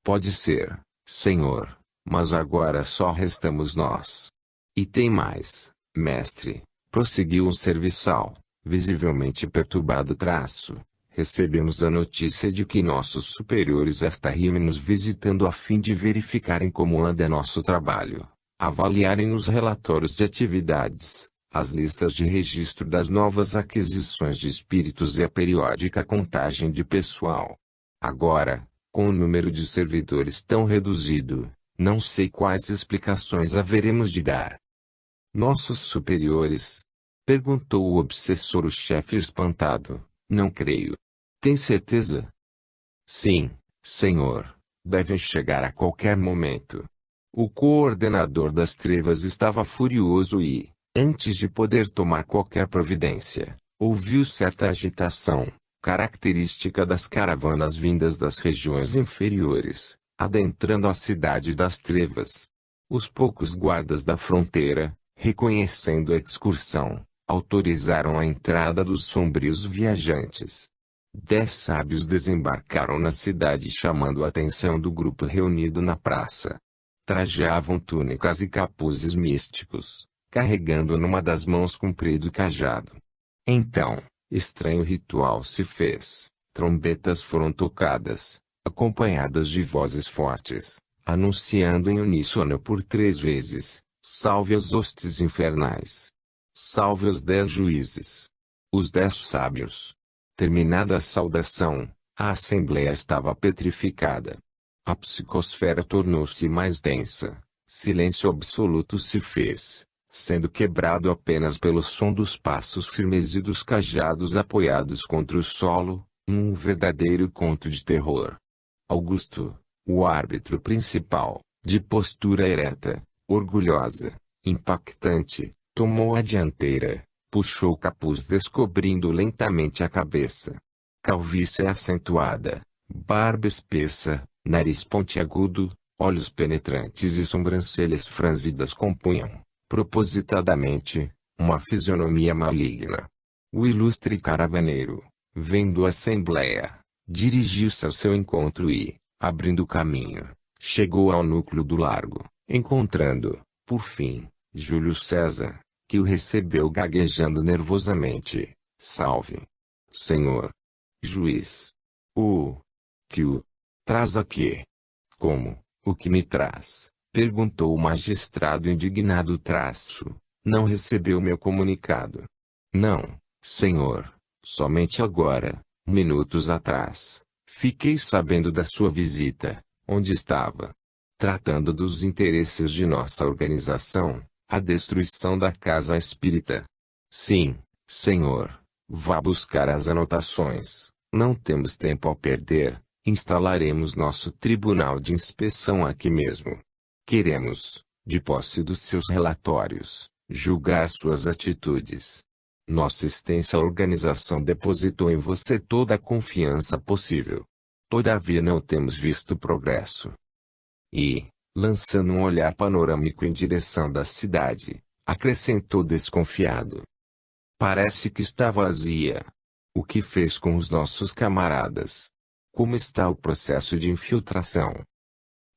Pode ser, senhor, mas agora só restamos nós. E tem mais, mestre, prosseguiu um serviçal, visivelmente perturbado. Recebemos a notícia de que nossos superiores estariam nos visitando a fim de verificarem como anda nosso trabalho, avaliarem os relatórios de atividades, as listas de registro das novas aquisições de espíritos e a periódica contagem de pessoal. Agora, com o número de servidores tão reduzido, não sei quais explicações haveremos de dar. Nossos superiores? Perguntou o obsessor, o chefe espantado. Não creio. Tem certeza? Sim, senhor. Devem chegar a qualquer momento. O coordenador das trevas estava furioso e, antes de poder tomar qualquer providência, ouviu certa agitação, característica das caravanas vindas das regiões inferiores, adentrando a cidade das trevas. Os poucos guardas da fronteira, reconhecendo a excursão, autorizaram a entrada dos sombrios viajantes. 10 sábios desembarcaram na cidade chamando a atenção do grupo reunido na praça. Trajavam túnicas e capuzes místicos, carregando numa das mãos comprido cajado. Então, estranho ritual se fez. Trombetas foram tocadas, acompanhadas de vozes fortes, anunciando em uníssono por 3 vezes: salve as hostes infernais! Salve os 10 juízes! Os 10 sábios! Terminada a saudação, a assembleia estava petrificada. A psicosfera tornou-se mais densa, silêncio absoluto se fez, sendo quebrado apenas pelo som dos passos firmes e dos cajados apoiados contra o solo, um verdadeiro conto de terror. Augusto, o árbitro principal, de postura ereta, orgulhosa, impactante, tomou a dianteira, puxou o capuz descobrindo lentamente a cabeça. Calvície acentuada, barba espessa, nariz pontiagudo, olhos penetrantes e sobrancelhas franzidas compunham, propositadamente, uma fisionomia maligna. O ilustre caravaneiro, vendo a assembleia, dirigiu-se ao seu encontro e, abrindo caminho, chegou ao núcleo do largo, encontrando, por fim, Júlio César, que o recebeu gaguejando nervosamente. Salve, senhor juiz. Que o traz aqui? Como, o que me traz? Perguntou o magistrado indignado. Não recebeu meu comunicado? Não, senhor, somente agora, minutos atrás, fiquei sabendo da sua visita. Onde estava? Tratando dos interesses de nossa organização, a destruição da casa espírita. Sim, senhor, vá buscar as anotações, não temos tempo a perder, instalaremos nosso tribunal de inspeção aqui mesmo. Queremos, de posse dos seus relatórios, julgar suas atitudes. Nossa extensa organização depositou em você toda a confiança possível. Todavia não temos visto progresso. E, lançando um olhar panorâmico em direção da cidade, acrescentou desconfiado: parece que está vazia. O que fez com os nossos camaradas? Como está o processo de infiltração?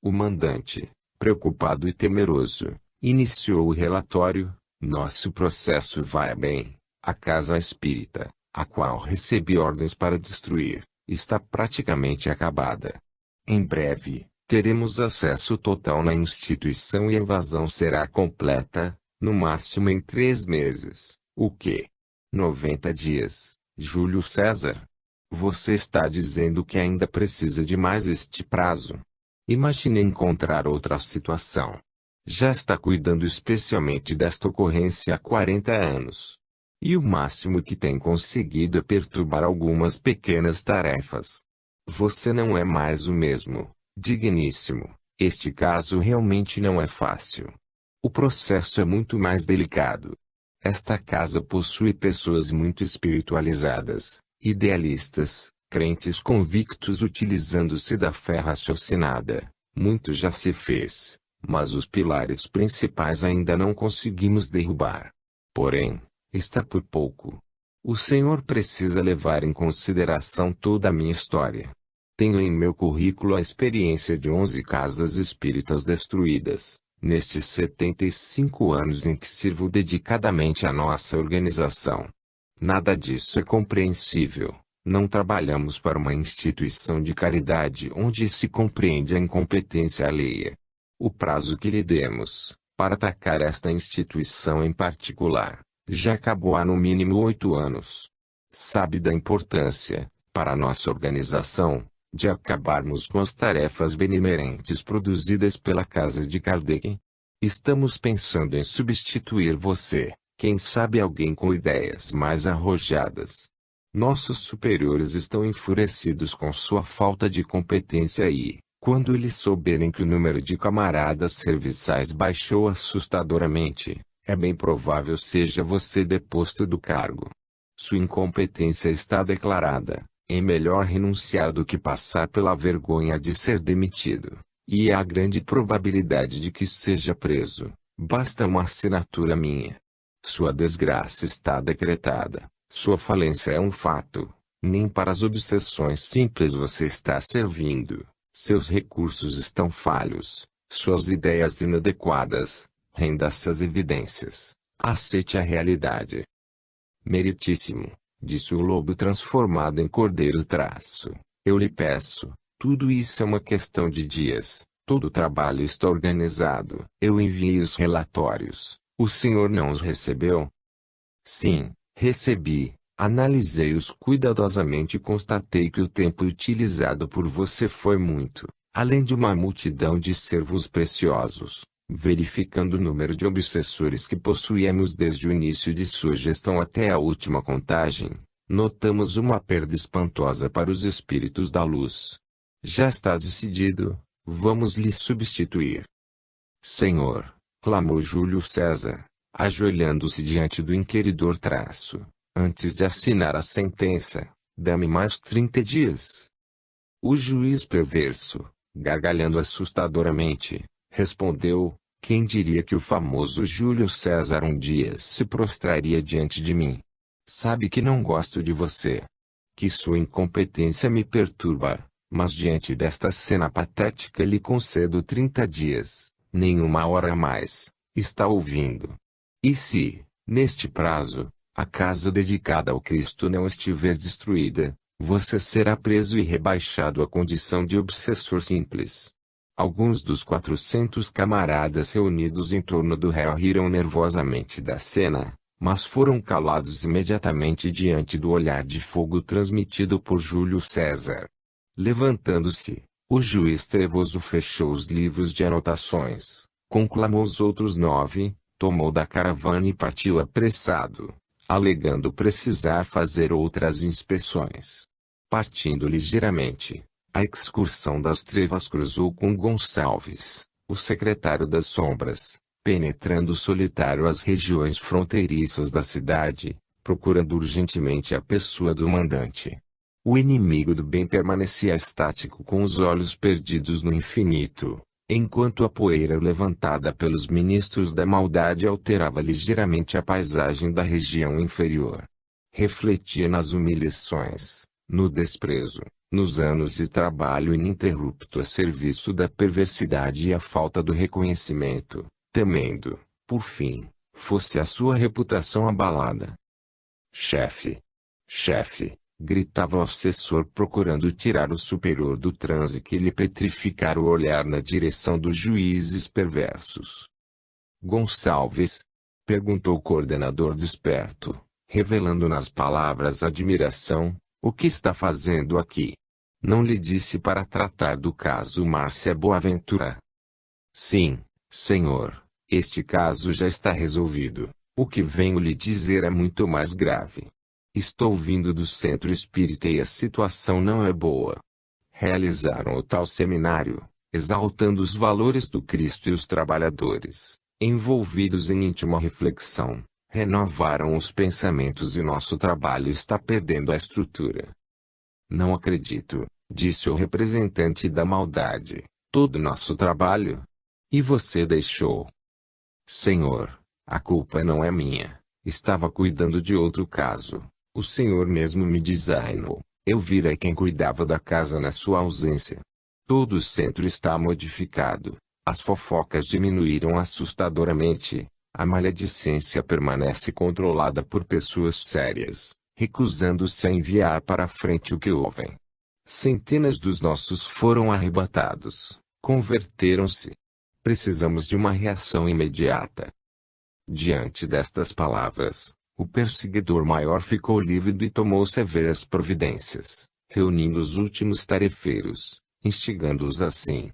O mandante, preocupado e temeroso, iniciou o relatório. Nosso processo vai bem. A casa espírita, a qual recebi ordens para destruir, está praticamente acabada. Em breve, teremos acesso total na instituição e a invasão será completa, no máximo em 3 meses. O quê? 90 dias, Júlio César? Você está dizendo que ainda precisa de mais este prazo? Imagine encontrar outra situação. Já está cuidando especialmente desta ocorrência há 40 anos. E o máximo que tem conseguido é perturbar algumas pequenas tarefas. Você não é mais o mesmo, digníssimo. Este caso realmente não é fácil. O processo é muito mais delicado. Esta casa possui pessoas muito espiritualizadas, idealistas, crentes convictos utilizando-se da fé raciocinada. Muito já se fez, mas os pilares principais ainda não conseguimos derrubar. Porém, está por pouco. O Senhor precisa levar em consideração toda a minha história. Tenho em meu currículo a experiência de 11 casas espíritas destruídas, nestes 75 anos em que sirvo dedicadamente à nossa organização. Nada disso é compreensível. Não trabalhamos para uma instituição de caridade onde se compreende a incompetência alheia. O prazo que lhe demos, para atacar esta instituição em particular, já acabou há no mínimo 8 anos. Sabe da importância, para a nossa organização, de acabarmos com as tarefas benemerentes produzidas pela casa de Kardec? Estamos pensando em substituir você, quem sabe alguém com ideias mais arrojadas. Nossos superiores estão enfurecidos com sua falta de competência e, quando eles souberem que o número de camaradas serviçais baixou assustadoramente, é bem provável seja você deposto do cargo. Sua incompetência está declarada. É melhor renunciar do que passar pela vergonha de ser demitido. E há grande probabilidade de que seja preso. Basta uma assinatura minha. Sua desgraça está decretada. Sua falência é um fato. Nem para as obsessões simples você está servindo. Seus recursos estão falhos. Suas ideias inadequadas. Renda-se às evidências. Aceite a realidade. Meritíssimo, disse o lobo transformado em cordeiro traço. Eu lhe peço, tudo isso é uma questão de dias. Todo o trabalho está organizado. Eu enviei os relatórios. O senhor não os recebeu? Sim, recebi. Analisei-os cuidadosamente e constatei que o tempo utilizado por você foi muito, além de uma multidão de servos preciosos. Verificando o número de obsessores que possuíamos desde o início de sua gestão até a última contagem, notamos uma perda espantosa para os espíritos da luz. Já está decidido, vamos lhe substituir. Senhor, clamou Júlio César, ajoelhando-se diante do inquiridor traço, antes de assinar a sentença, dá-me mais 30 dias. O juiz perverso, gargalhando assustadoramente, respondeu, quem diria que o famoso Júlio César um dia se prostraria diante de mim? Sabe que não gosto de você. Que sua incompetência me perturba, mas diante desta cena patética lhe concedo 30 dias, nem uma hora a mais. Está ouvindo? E se, neste prazo, a casa dedicada ao Cristo não estiver destruída, você será preso e rebaixado à condição de obsessor simples. Alguns dos 400 camaradas reunidos em torno do réu riram nervosamente da cena, mas foram calados imediatamente diante do olhar de fogo transmitido por Júlio César. Levantando-se, o juiz trevoso fechou os livros de anotações, conclamou os outros 9, tomou da caravana e partiu apressado, alegando precisar fazer outras inspeções. Partindo ligeiramente, a excursão das trevas cruzou com Gonçalves, o secretário das sombras, penetrando solitário as regiões fronteiriças da cidade, procurando urgentemente a pessoa do mandante. O inimigo do bem permanecia estático com os olhos perdidos no infinito, enquanto a poeira levantada pelos ministros da maldade alterava ligeiramente a paisagem da região inferior. Refletia nas humilhações, no desprezo, nos anos de trabalho ininterrupto a serviço da perversidade e a falta do reconhecimento, temendo, por fim, fosse a sua reputação abalada. Chefe! Chefe! Gritava o assessor procurando tirar o superior do transe que lhe petrificara o olhar na direção dos juízes perversos. Gonçalves? Perguntou o coordenador desperto, revelando nas palavras admiração, o que está fazendo aqui? Não lhe disse para tratar do caso Márcia Boaventura? Sim, senhor, este caso já está resolvido. O que venho lhe dizer é muito mais grave. Estou vindo do centro espírita e a situação não é boa. Realizaram o tal seminário, exaltando os valores do Cristo e os trabalhadores, envolvidos em íntima reflexão, renovaram os pensamentos e nosso trabalho está perdendo a estrutura. Não acredito, disse o representante da maldade. Todo nosso trabalho? E você deixou? Senhor, a culpa não é minha. Estava cuidando de outro caso. O senhor mesmo me designou. Eu virei quem cuidava da casa na sua ausência. Todo o centro está modificado. As fofocas diminuíram assustadoramente. A maledicência permanece controlada por pessoas sérias, recusando-se a enviar para frente o que ouvem. Centenas dos nossos foram arrebatados, converteram-se. Precisamos de uma reação imediata. Diante destas palavras, o perseguidor maior ficou lívido e tomou severas providências, reunindo os últimos tarefeiros, instigando-os assim.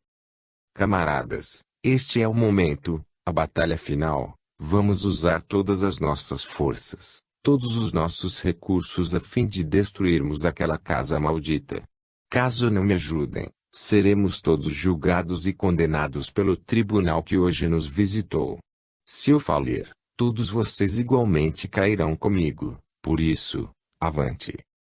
Camaradas, este é o momento, a batalha final. Vamos usar todas as nossas forças, todos os nossos recursos a fim de destruirmos aquela casa maldita. Caso não me ajudem, seremos todos julgados e condenados pelo tribunal que hoje nos visitou. Se eu falir, todos vocês igualmente cairão comigo. Por isso, avante.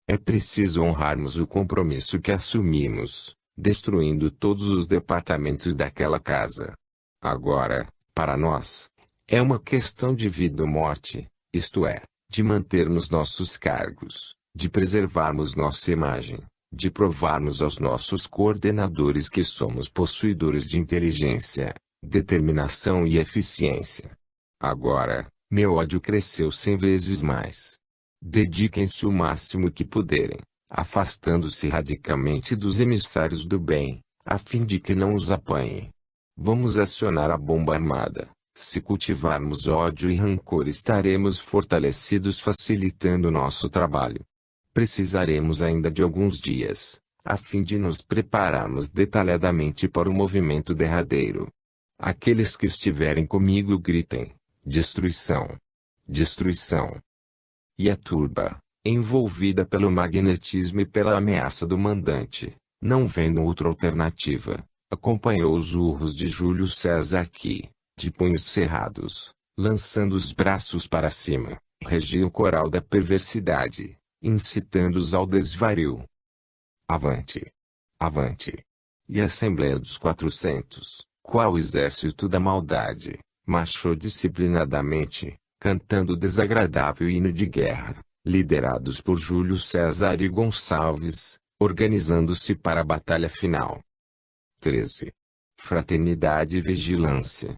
É preciso honrarmos o compromisso que assumimos, destruindo todos os departamentos daquela casa. Agora, para nós, é uma questão de vida ou morte, isto é, de mantermos nossos cargos, de preservarmos nossa imagem, de provarmos aos nossos coordenadores que somos possuidores de inteligência, determinação e eficiência. Agora, meu ódio cresceu 100 vezes mais. Dediquem-se o máximo que puderem, afastando-se radicalmente dos emissários do bem, a fim de que não os apanhem. Vamos acionar a bomba armada. Se cultivarmos ódio e rancor, estaremos fortalecidos, facilitando nosso trabalho. Precisaremos ainda de alguns dias, a fim de nos prepararmos detalhadamente para o movimento derradeiro. Aqueles que estiverem comigo gritem: destruição! Destruição! E a turba, envolvida pelo magnetismo e pela ameaça do mandante, não vendo outra alternativa, acompanhou os urros de Júlio César que, de punhos cerrados, lançando os braços para cima, regia o coral da perversidade, incitando-os ao desvario. Avante! Avante! E a Assembleia dos 400, qual exército da maldade, marchou disciplinadamente, cantando o desagradável hino de guerra, liderados por Júlio César e Gonçalves, organizando-se para a batalha final. 13. Fraternidade e vigilância.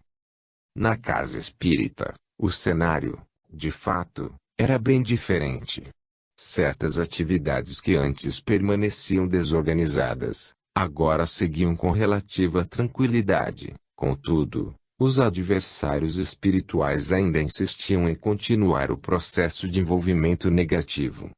Na casa espírita, o cenário, de fato, era bem diferente. Certas atividades que antes permaneciam desorganizadas, agora seguiam com relativa tranquilidade. Contudo, os adversários espirituais ainda insistiam em continuar o processo de envolvimento negativo.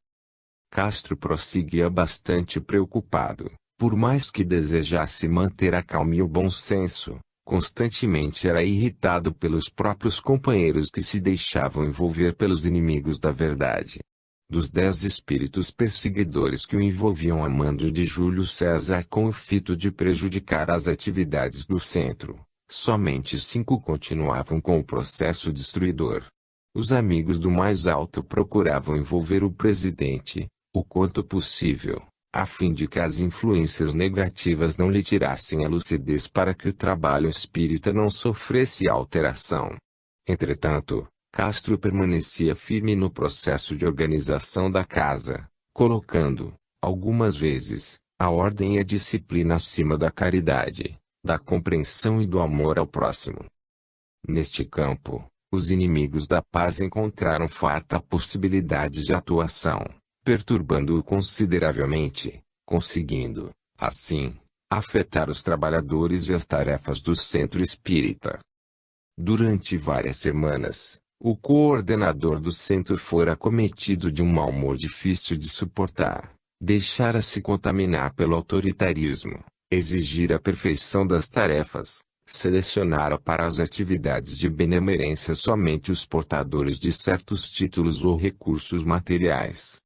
Castro prosseguia bastante preocupado, por mais que desejasse manter a calma e o bom senso. Constantemente era irritado pelos próprios companheiros que se deixavam envolver pelos inimigos da verdade. Dos 10 espíritos perseguidores que o envolviam a mando de Júlio César com o fito de prejudicar as atividades do centro, somente 5 continuavam com o processo destruidor. Os amigos do mais alto procuravam envolver o presidente, o quanto possível, a fim de que as influências negativas não lhe tirassem a lucidez para que o trabalho espírita não sofresse alteração. Entretanto, Castro permanecia firme no processo de organização da casa, colocando, algumas vezes, a ordem e a disciplina acima da caridade, da compreensão e do amor ao próximo. Neste campo, os inimigos da paz encontraram farta possibilidade de atuação, perturbando-o consideravelmente, conseguindo, assim, afetar os trabalhadores e as tarefas do centro espírita. Durante várias semanas, o coordenador do centro fora acometido de um mau humor difícil de suportar, deixara-se contaminar pelo autoritarismo, exigir a perfeição das tarefas, selecionara para as atividades de benemerência somente os portadores de certos títulos ou recursos materiais.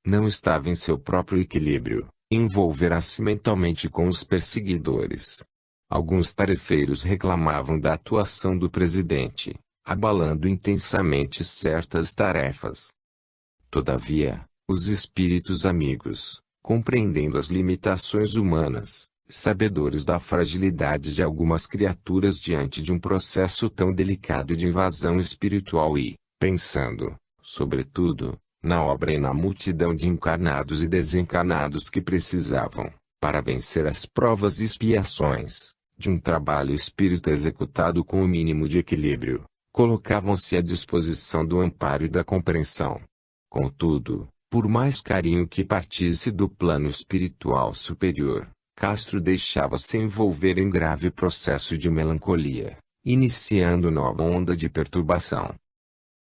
Não estava em seu próprio equilíbrio, envolverá-se mentalmente com os perseguidores. Alguns tarefeiros reclamavam da atuação do presidente, abalando intensamente certas tarefas. Todavia, os espíritos amigos, compreendendo as limitações humanas, sabedores da fragilidade de algumas criaturas diante de um processo tão delicado de invasão espiritual e, pensando, sobretudo, na obra e na multidão de encarnados e desencarnados que precisavam, para vencer as provas e expiações, de um trabalho espírita executado com o mínimo de equilíbrio, colocavam-se à disposição do amparo e da compreensão. Contudo, por mais carinho que partisse do plano espiritual superior, Castro deixava-se envolver em grave processo de melancolia, iniciando nova onda de perturbação.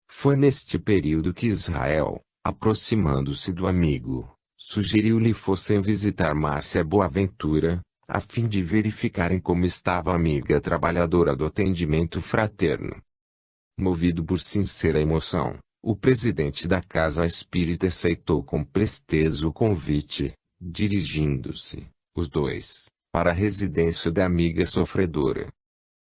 Foi neste período que Israel, aproximando-se do amigo, sugeriu-lhe fossem visitar Márcia Boaventura, a fim de verificarem como estava a amiga trabalhadora do atendimento fraterno. Movido por sincera emoção, o presidente da casa espírita aceitou com presteza o convite, dirigindo-se, os dois, para a residência da amiga sofredora.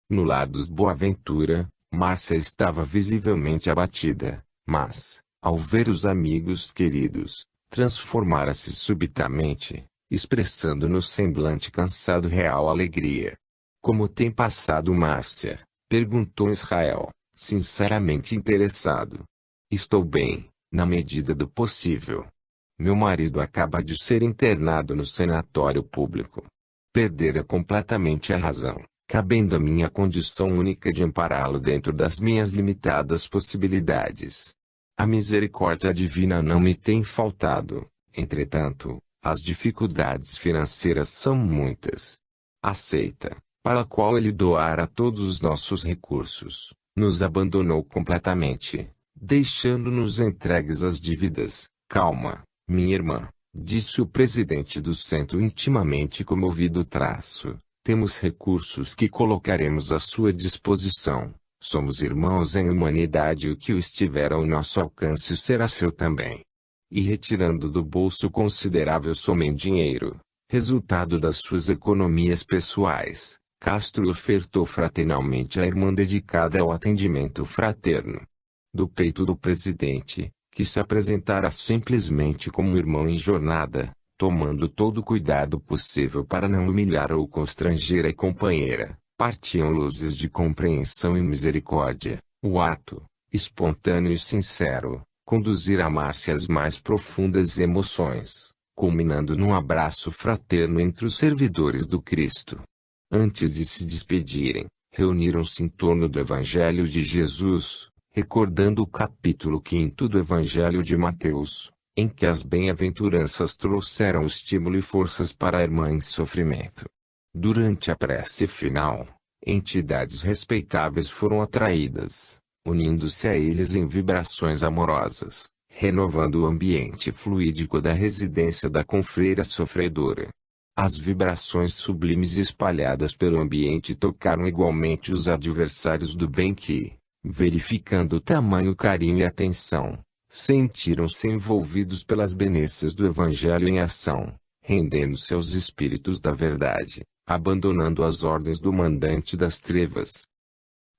No lar dos Boaventura, Márcia estava visivelmente abatida, mas, ao ver os amigos queridos, transformara-se subitamente, expressando no semblante cansado real alegria. Como tem passado Márcia? Perguntou Israel, sinceramente interessado. Estou bem, na medida do possível. Meu marido acaba de ser internado no sanatório público. Perdera completamente a razão, cabendo a minha condição única de ampará-lo dentro das minhas limitadas possibilidades. A misericórdia divina não me tem faltado, entretanto, as dificuldades financeiras são muitas. Aceita, para a qual ele doara todos os nossos recursos, nos abandonou completamente, deixando-nos entregues às dívidas. Calma, minha irmã, disse o presidente do centro intimamente comovido. Temos recursos que colocaremos à sua disposição. Somos irmãos em humanidade e o que estiver ao nosso alcance será seu também. E retirando do bolso considerável soma em dinheiro, resultado das suas economias pessoais, Castro ofertou fraternalmente à irmã dedicada ao atendimento fraterno. Do peito do presidente, que se apresentara simplesmente como irmão em jornada, tomando todo o cuidado possível para não humilhar ou constranger a companheira, partiam luzes de compreensão e misericórdia. O ato, espontâneo e sincero, conduzira a Márcia às mais profundas emoções, culminando num abraço fraterno entre os servidores do Cristo. Antes de se despedirem, reuniram-se em torno do Evangelho de Jesus, recordando o capítulo 5 do Evangelho de Mateus, em que as bem-aventuranças trouxeram estímulo e forças para a irmã em sofrimento. Durante a prece final, entidades respeitáveis foram atraídas, unindo-se a eles em vibrações amorosas, renovando o ambiente fluídico da residência da confreira sofredora. As vibrações sublimes espalhadas pelo ambiente tocaram igualmente os adversários do bem que, verificando tamanho carinho e atenção, sentiram-se envolvidos pelas benesses do Evangelho em ação, rendendo-se aos espíritos da verdade, abandonando as ordens do mandante das trevas.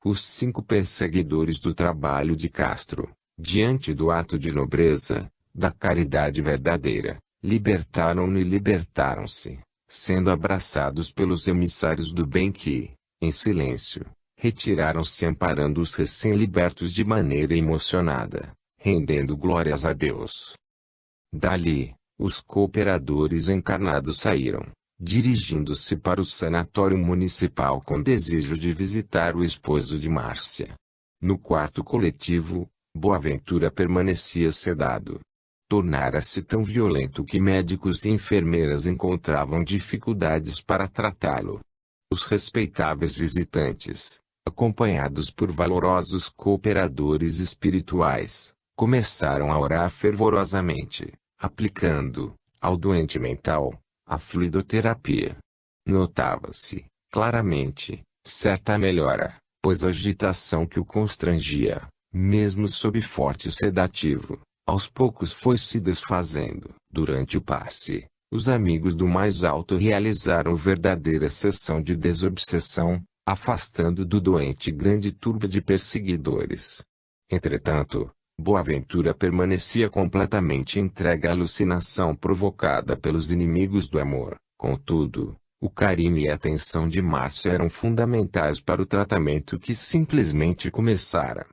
Os 5 perseguidores do trabalho de Castro, diante do ato de nobreza, da caridade verdadeira, libertaram-no e libertaram-se, sendo abraçados pelos emissários do bem que, em silêncio, retiraram-se amparando os recém-libertos de maneira emocionada, rendendo glórias a Deus. Dali, os cooperadores encarnados saíram, dirigindo-se para o sanatório municipal com desejo de visitar o esposo de Márcia. No quarto coletivo, Boaventura permanecia sedado. Tornara-se tão violento que médicos e enfermeiras encontravam dificuldades para tratá-lo. Os respeitáveis visitantes, acompanhados por valorosos cooperadores espirituais, começaram a orar fervorosamente, aplicando, ao doente mental, a fluidoterapia. Notava-se, claramente, certa melhora, pois a agitação que o constrangia, mesmo sob forte sedativo, aos poucos foi se desfazendo. Durante o passe, os amigos do mais alto realizaram verdadeira sessão de desobsessão, afastando do doente grande turba de perseguidores. Entretanto, Boaventura permanecia completamente entregue à alucinação provocada pelos inimigos do amor. Contudo, o carinho e a atenção de Márcia eram fundamentais para o tratamento que simplesmente começara.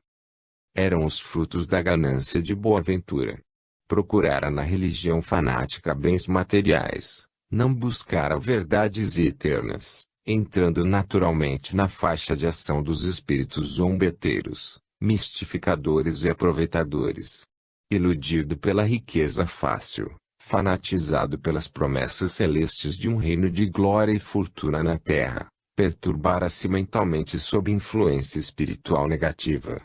Eram os frutos da ganância de Boaventura. Procurara na religião fanática bens materiais, não buscara verdades eternas, entrando naturalmente na faixa de ação dos espíritos zombeteiros, mistificadores e aproveitadores. Iludido pela riqueza fácil, fanatizado pelas promessas celestes de um reino de glória e fortuna na terra, perturbara-se mentalmente sob influência espiritual negativa.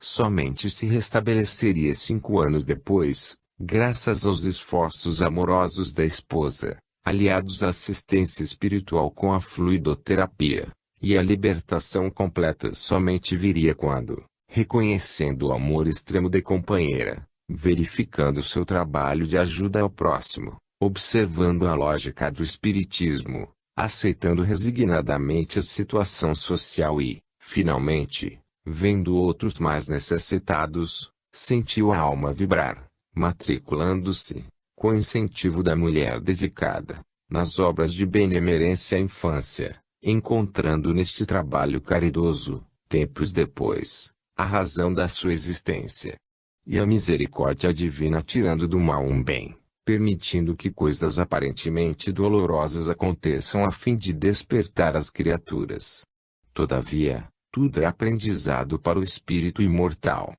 Somente se restabeleceria 5 anos depois, graças aos esforços amorosos da esposa, aliados à assistência espiritual com a fluidoterapia, e a libertação completa somente viria quando, reconhecendo o amor extremo da companheira, verificando seu trabalho de ajuda ao próximo, observando a lógica do espiritismo, aceitando resignadamente a situação social e, finalmente, vendo outros mais necessitados, sentiu a alma vibrar, matriculando-se, com incentivo da mulher dedicada, nas obras de benemerência à infância, encontrando neste trabalho caridoso, tempos depois, a razão da sua existência. E a misericórdia divina tirando do mal um bem, permitindo que coisas aparentemente dolorosas aconteçam a fim de despertar as criaturas. Todavia, tudo é aprendizado para o espírito imortal.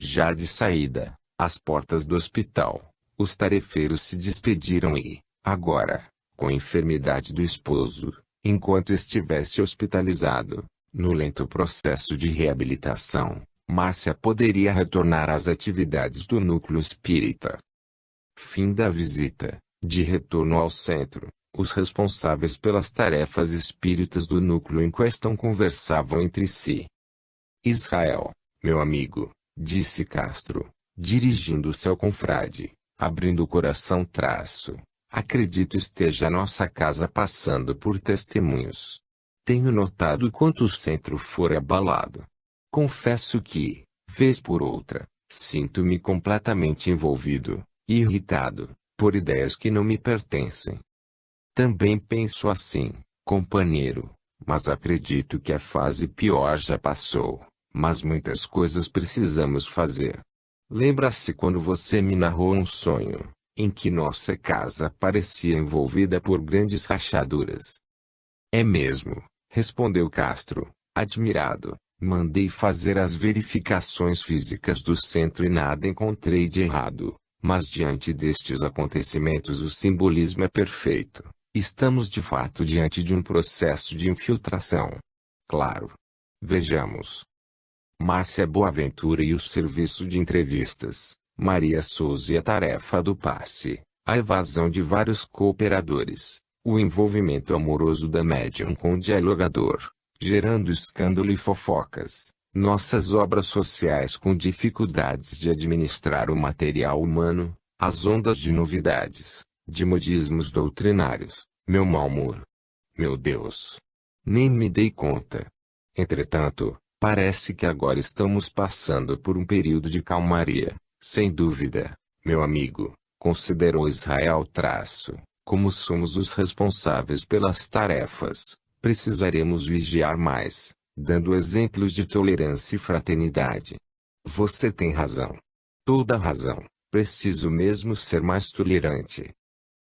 Já de saída, às portas do hospital, os tarefeiros se despediram e, agora, com a enfermidade do esposo, enquanto estivesse hospitalizado, no lento processo de reabilitação, Márcia poderia retornar às atividades do núcleo espírita. Fim da visita. De retorno ao centro, os responsáveis pelas tarefas espíritas do núcleo em questão conversavam entre si. Israel, meu amigo, disse Castro, dirigindo-se ao confrade, abrindo o coração acredito esteja a nossa casa passando por testemunhos. Tenho notado quanto o centro for abalado. Confesso que, vez por outra, sinto-me completamente envolvido, e irritado, por ideias que não me pertencem. Também penso assim, companheiro, mas acredito que a fase pior já passou, mas muitas coisas precisamos fazer. Lembra-se quando você me narrou um sonho, em que nossa casa parecia envolvida por grandes rachaduras? É mesmo, respondeu Castro, admirado. Mandei fazer as verificações físicas do centro e nada encontrei de errado, mas diante destes acontecimentos o simbolismo é perfeito. Estamos de fato diante de um processo de infiltração. Claro. Vejamos. Márcia Boaventura e o serviço de entrevistas, Maria Souza e a tarefa do passe, a evasão de vários cooperadores, o envolvimento amoroso da médium com o dialogador, gerando escândalo e fofocas, nossas obras sociais com dificuldades de administrar o material humano, as ondas de novidades, de modismos doutrinários, meu mau humor. Meu Deus! Nem me dei conta. Entretanto, parece que agora estamos passando por um período de calmaria, sem dúvida, meu amigo, considerou Israel. Como somos os responsáveis pelas tarefas, precisaremos vigiar mais, dando exemplos de tolerância e fraternidade. Você tem razão. Toda razão. Preciso mesmo ser mais tolerante.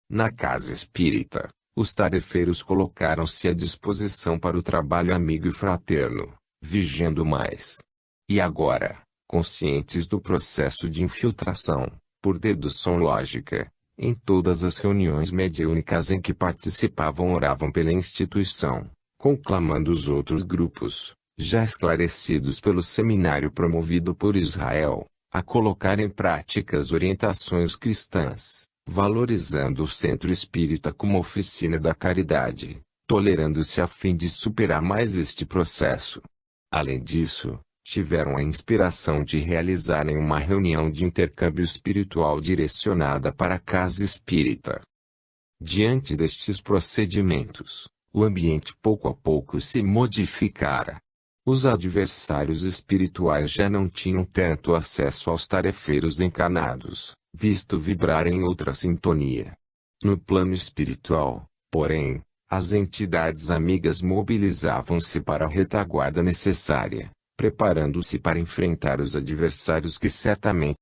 Na casa espírita, os tarefeiros colocaram-se à disposição para o trabalho amigo e fraterno, vigiando mais. E agora, conscientes do processo de infiltração, por dedução lógica, em todas as reuniões mediúnicas em que participavam oravam pela instituição, conclamando os outros grupos, já esclarecidos pelo seminário promovido por Israel, a colocar em prática as orientações cristãs, valorizando o centro espírita como oficina da caridade, tolerando-se a fim de superar mais este processo. Além disso, tiveram a inspiração de realizarem uma reunião de intercâmbio espiritual direcionada para a casa espírita. Diante destes procedimentos, o ambiente pouco a pouco se modificara. Os adversários espirituais já não tinham tanto acesso aos tarefeiros encarnados, visto vibrar em outra sintonia. No plano espiritual, porém, as entidades amigas mobilizavam-se para a retaguarda necessária, preparando-se para enfrentar os adversários que certamente